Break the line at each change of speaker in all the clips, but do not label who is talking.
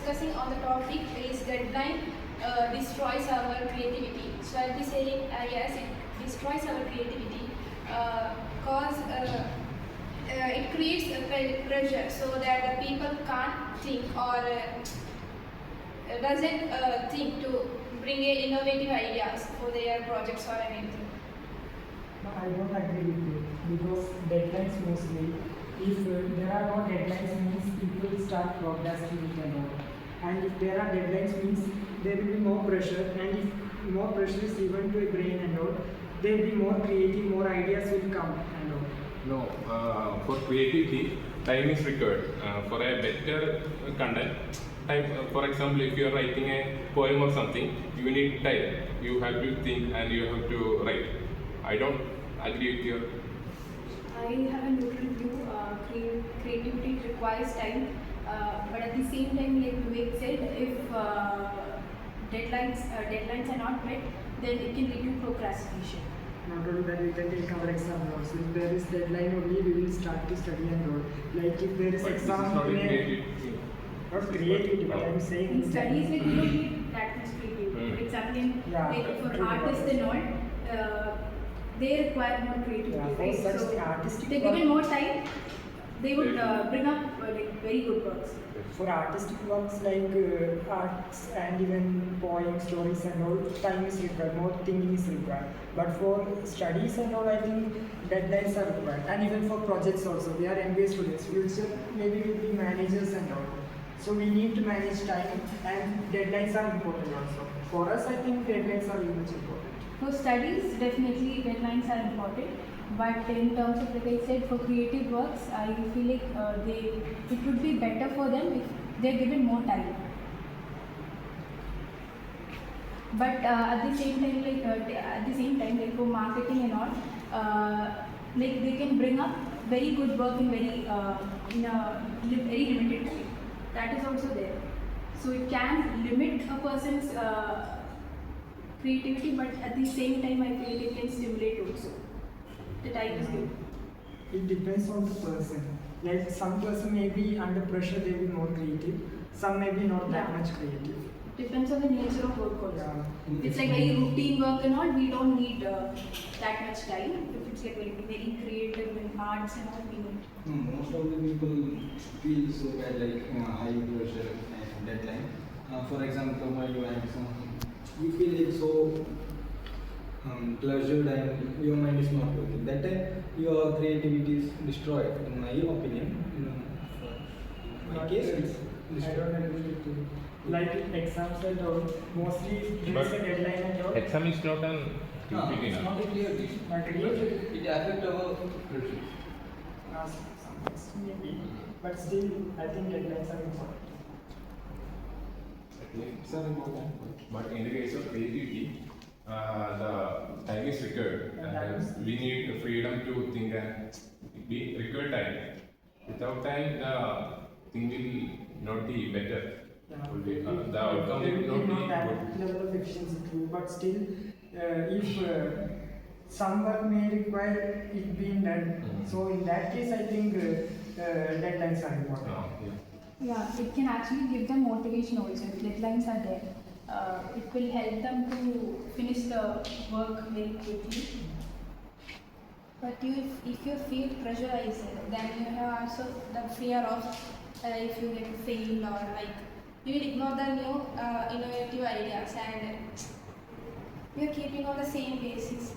discussing on the topic is deadline destroys our creativity. So I'll be saying yes, it destroys our creativity cause it creates a pressure so that the people can't think or doesn't think to bring a innovative ideas for their projects or anything.
No, I don't agree with you because deadlines mostly, if there are no deadlines means people start procrastinating and all. And if there are deadlines means there will be more pressure, and if more pressure is given to a brain and all, there will be more creative, more ideas will come and all.
No, for creativity, time is required. For a better content, time, for example, if you are writing a poem or something, you need time. You have to think and you have to write. I don't agree with your.
I have a neutral view. Creativity requires time, but at the same time, like Vivek said, if deadlines are not met, then it can lead to procrastination.
Not only that, we can take our exam also. If there is deadline only, we will start to study and all. Like if there is
But this is
exam,
not a
we may-
creative thing.
not creativity, but I'm saying
In studies, like, you don't need that much creativity. For example, in,
Yeah,
like for
true.
artists and all, they require more creativity.
Yeah, for
Right?
such
So,
artistic
if they're
work-
given more time, they would bring up like very good works.
For artistic works like arts and even poems, stories and all, time is required, more thinking is required. But for studies and all, I think deadlines are required. And even for projects also, we are MBA students. Future maybe will be managers and all. So we need to manage time, and deadlines are important also. For us, I think deadlines are very much important.
For studies, definitely deadlines are important. But in terms of, like I said, for creative works, I feel like it would be better for them if they're given more time. But at the same time, like for marketing and all, like they can bring up very good work in very limited time. That is also there. So it can limit a person's creativity, but at the same time, I feel it can stimulate also. The time is good.
It depends on the person. Like some person may be under pressure, they will be more creative. Some may be not that
Yeah.
much creative.
Depends on the nature of work also.
Yeah.
It's like very routine work and all, we don't need that much time. If it's like very creative in arts and all, we need.
Most of the people feel so bad, like high pressure and deadline. For example, while you have you feel it so pleasured and your mind is not working. That time your creativity is destroyed, in my opinion. For my case, it's
I
destroyed.
don't agree with you. Like exams and all, mostly there is a
But
deadline and all.
Exam is not an
No,
activity
it's
now.
not a clear thing.
Not creative.
It affects our pressure.
Some extent maybe, but still, I think deadlines are important.
It's not important. But in the case of creativity, the time is required, and we need the freedom to think and we require time. Without time, the thing will not be better. The outcome
There
will
will be
not
not that
be good.
level of efficiency too, but still, if some work may require it being done,
Mhm.
so in that case, I think deadlines are important.
Yeah.
Yeah, it can actually give them motivation also. If deadlines are there, it will help them to finish the work very quickly.
But if you feel pressurized, then you have also the fear of if you get fail or like you will ignore the new innovative ideas and you're keeping on the same basis.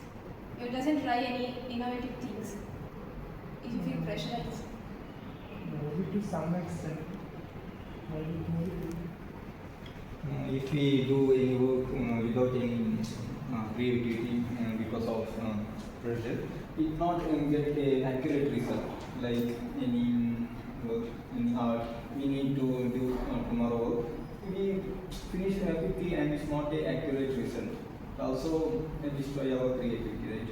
You doesn't try any innovative things. If you feel pressurized.
Maybe to some extent. Maybe.
If we do any work without any creativity because of pressure, it not get a accurate result. Like any work, any art, we need to do tomorrow. We finish quickly and it's not a accurate result. It also destroy our creativity, right?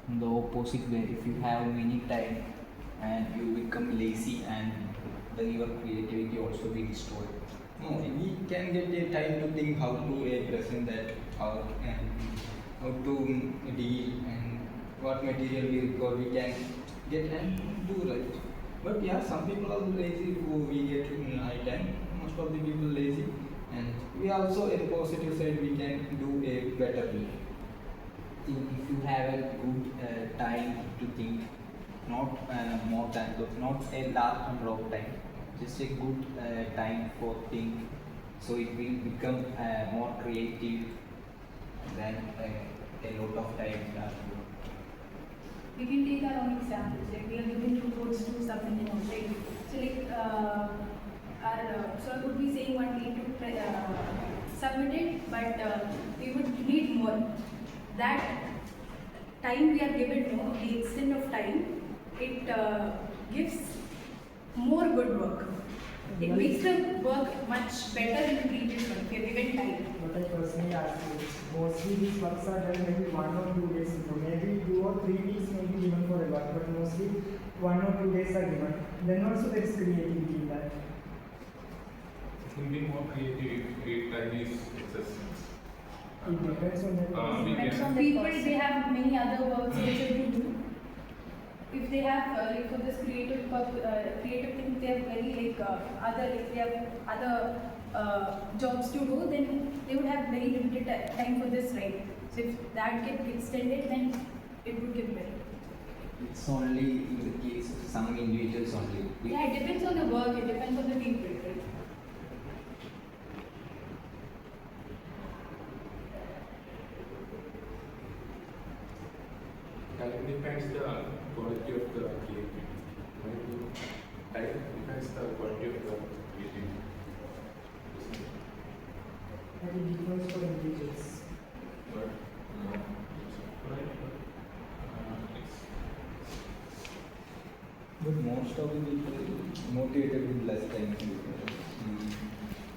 In the opposite way, if you have many time and you become lazy, and then your creativity also be destroyed.
No, we can get a time to think how to present that art and how to deal and what material we require, we can get and do right. But yeah, some people are lazy who we get high time. most of the people lazy, and we also at the positive side we can do a better way.
If you have a good time to think, not more than not a large number of time, just a good time for think, so it will become more creative than a lot of time.
We can take our own examples. Like we are giving reports to submit, right? So like so I would be saying one day to submit it, but we would need more. That time we are given, no, the extent of time, it gives more good work. It makes the work much better than the previous one if you are given time.
What I personally ask is, mostly these works are done maybe 1 or 2 days ago. Maybe 2 or 3 weeks may be given for a work, but mostly 1 or 2 days are given. Then also there is creativity in that.
It will be more creative if time is excessive.
It depends on the
we
Depends
can-
on the people, they have many other works also to do. If they have like for this creative creative thing, they have very if they have other jobs to do, then they would have very limited time for this, right? So if that gets extended, then it would get better.
It's only in the case of some individuals only.
Yeah, it depends on the work, it depends on the people, right?
Time depends the quality of the creativity. Time depends the quality of the creativity.
and it differs for individuals.
But
But most of the people motivated with less time.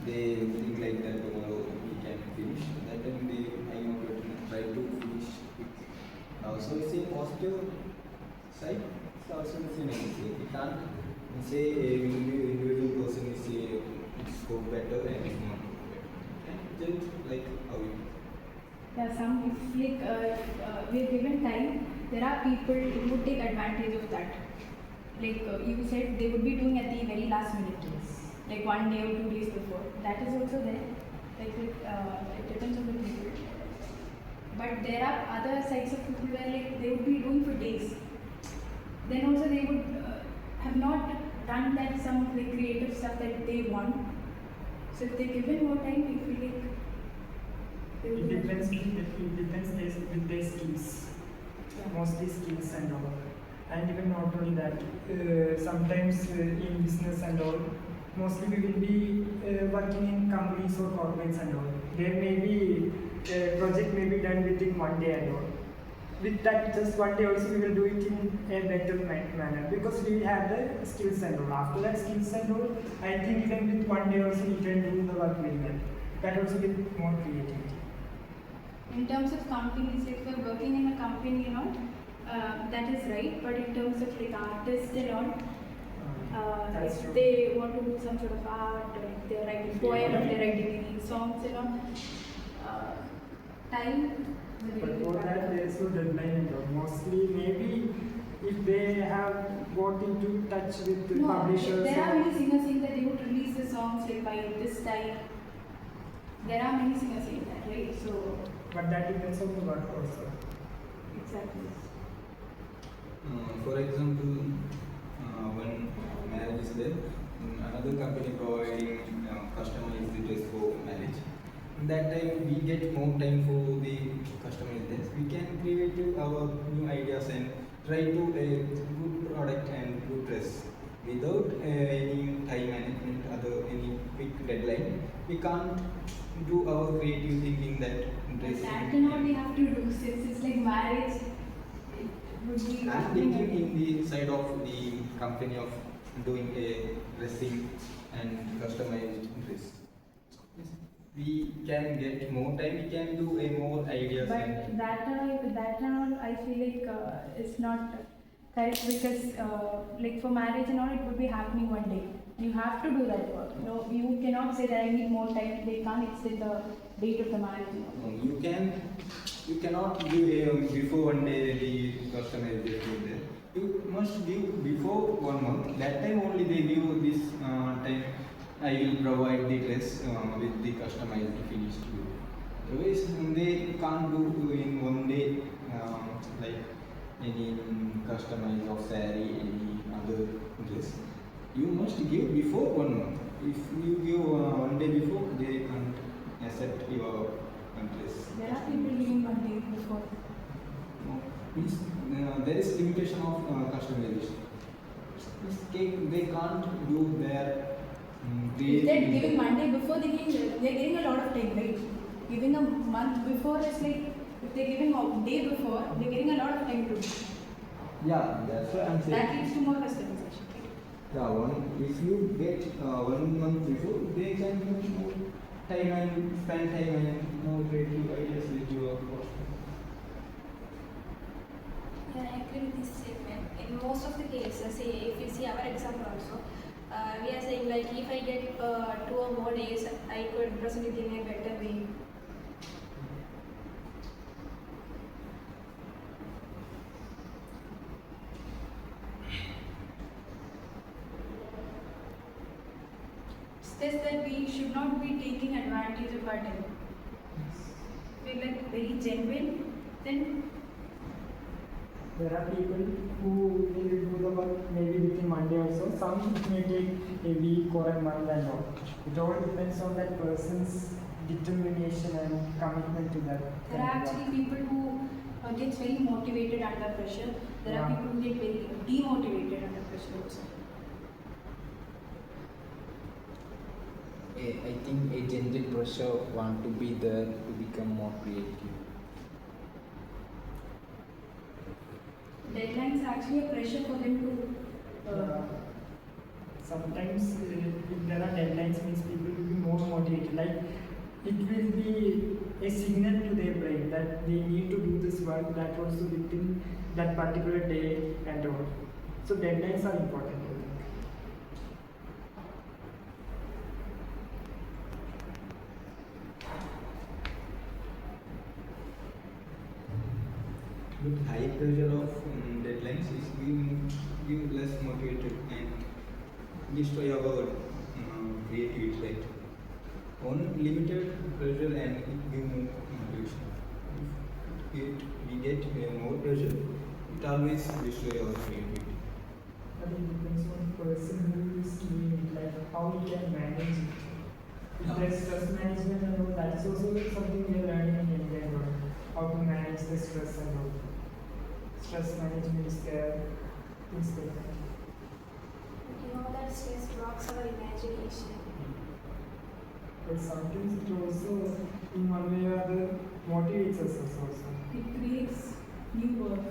They think like that tomorrow we can finish. That time they I motivated try to finish quick. Also it's a positive side. It's also the same negative. We can't say a individual person is it's go better and it's not go better. And just like how it is.
Yeah, some if like we are given time, there are people who would take advantage of that. Like you said, they would be doing at the very last minute, like 1 day or 2 days before. That is also there. Like it depends on the people. But there are other sides of people where like they would be doing for days. Then also they would have not done that some like creative stuff that they want. So if they given more time, I feel like they would
It
do
depends with their skills.
Yeah.
Mostly skills and all. And even not only that, sometimes in business and all, mostly we will be working in companies or corporates and all. There may be a project may be done within 1 day and all. With that, just 1 day also we will do it in a better manner because we have the skills and all. After that skills and all, I think even with 1 day also we can do the work very well. That also gives more creativity.
In terms of companies, if you're working in a company, that is right. But in terms of like artists and all,
That's
if
true.
they want to do some sort of art, or if they're writing poem, or they're writing any songs, time will
But
be
for that, there is no deadline and all. Mostly, maybe if they have got into touch with the
No,
publishers.
there are
or-
many singers saying that they would release the songs like by this time. There are many singers saying that, right? So
But that depends on the work also.
exactly.
For example, when marriage is there, another company providing customized dress for marriage. In that time, we get more time for the customized dress. We can create our new ideas and try to a good product and good dress without any time management, any quick deadline. We can't do our creative thinking that dress.
That and what they have to do since it's like marriage. It would be
I'm
happening
thinking in
again.
the side of the company of doing a dressing and customized dress. We can get more time, we can do a more ideas
But
and
that and all, I feel like it's not correct because like for marriage and all, it would be happening 1 day. You have to do that work. You cannot say that I need more time. They can't extend the date of the marriage.
you cannot give before 1 day the customized dress is there. You must give before 1 month. That time only they give this time I will provide the dress with the customized finished look. Otherwise, they can't do in one day like any customize of saree, any other dress. You must give before 1 month. If you give 1 day before, they can't accept your dress.
There are people giving 1 day before.
No, means there is limitation of customization. They can't do their
If they're giving 1 day before, they're getting a lot of time, right? Giving a month before is like, if they're giving a day before, they're getting a lot of time to do.
Yeah, that's what I'm saying.
That leads to more customization.
Yeah, if you get 1 month before, they can use more time and spend time and more creative ideas with your costume.
Yeah, I agree with this statement. In most of the cases, say if you see our example also, we are saying like if I get 2 or more days, I could present it in a better way. It's just that we should not be taking advantage of our time. If we're like very genuine, then
There are people who will do the work maybe within Monday also. Some it may take a week or a month and all. It all depends on that person's determination and commitment to that.
There are actually people who get very motivated under pressure. There are
Yeah.
people who get very demotivated under pressure also.
I think a gentle pressure want to be there to become more creative.
Deadlines are actually a pressure for them to.
Sometimes if there are deadlines means people will be more motivated. Like it will be a signal to their brain that they need to do this work that also within that particular day and all. So deadlines are important. I think.
But high pressure of deadlines is give less motivated and destroy our creativity, right? On limited pressure and it give more motivation. If we get more pressure, it always destroy our creativity.
But it depends on the person who is doing it, like how he can manage it. If there's stress management and all, that's also something we are learning in India, and all, how to manage the stress and all. Stress management is there, things like that.
you know that stress blocks our imagination.
But sometimes it also, in one way or other, motivates us also.
It creates new work.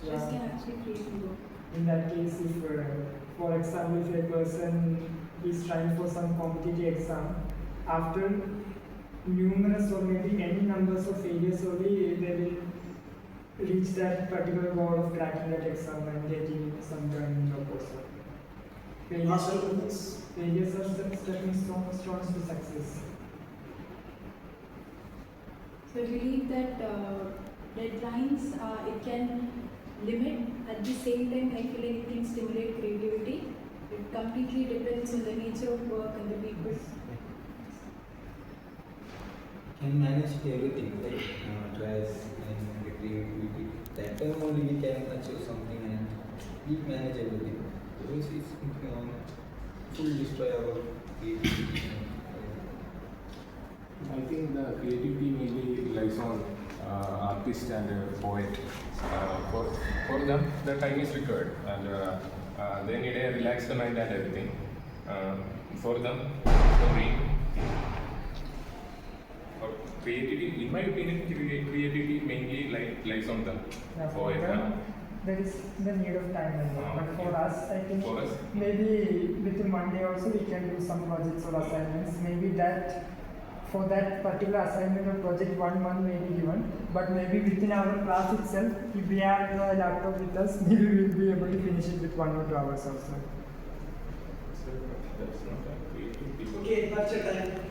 Stress
Yeah.
can actually create new work.
In that case, if, for example, if a person is trying for some competitive exam, after numerous or maybe any numbers of failures only, they will reach that particular goal of cracking that exam and getting some kind of person. Failures are stepping stones to success.
So I believe that deadlines, it can limit. At the same time, I feel like it can stimulate creativity. It completely depends on the nature of work and the people.
Can manage everything like stress and the creativity. That time only we can achieve something and we manage everything. Otherwise, it's full destroy our creativity.
I think the creativity mainly relies on artist and poet. For them, the time is required, and they need a relaxed mind and everything. For them, for creativity, in my opinion, creativity mainly lies on them.
Yeah, for
Poet,
them, there is the need of time and all. But for us, I think
For us?
maybe within one day also we can do some projects or assignments. Maybe that for that particular assignment or project 1 month may be given, but maybe within our class itself, if we have a laptop with us, maybe we will be able to finish it with 1 or 2 hours also.
That's not a creativity.
Okay, that's your time.